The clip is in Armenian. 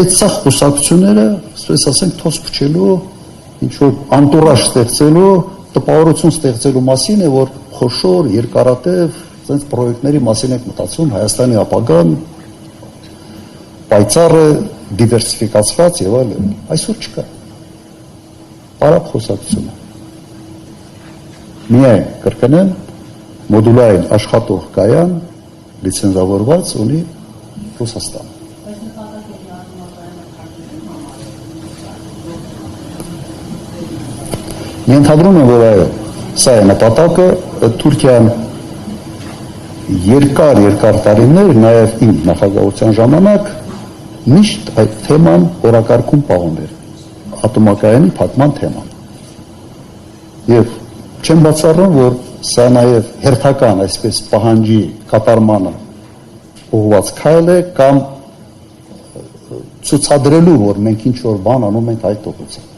այդ սա խոսակցությունները, ասես ասենք, թոս փչելու, ինչ-որ անտուրաժ ստեղծելու, տպավորություն ստեղծելու մասին է, որ խոշոր, երկարատև, այդպես պրոյեկտների մասին եք մտածում, Հայաստանի ապագան պայծառ է, դիվերսիֆիկացված եւ այլն, այսօր չկա։ Պարապ խոսակցությունը։ Միայն կրկնեմ, մոդուլային աշխատող կայան լիցենզավորված ունի Ռուսաստանը։ Ենթադրում եմ, որ այո, սա է նպատակը, Թուրքիան երկար տարիներ, նաև իմ նախագահության ժամանակ միշտ այդ թեման օրակարգում պահում էր, ատոմակայանի փակման թեման։ Եվ չեմ բացառում, որ սա նաև հերթական այսպես պահանջի կատարմանը ուղղված քայլ է կամ ցուցադրելու, որ մենք ինչ-որ բան անում ենք այդ ուղղությամբ։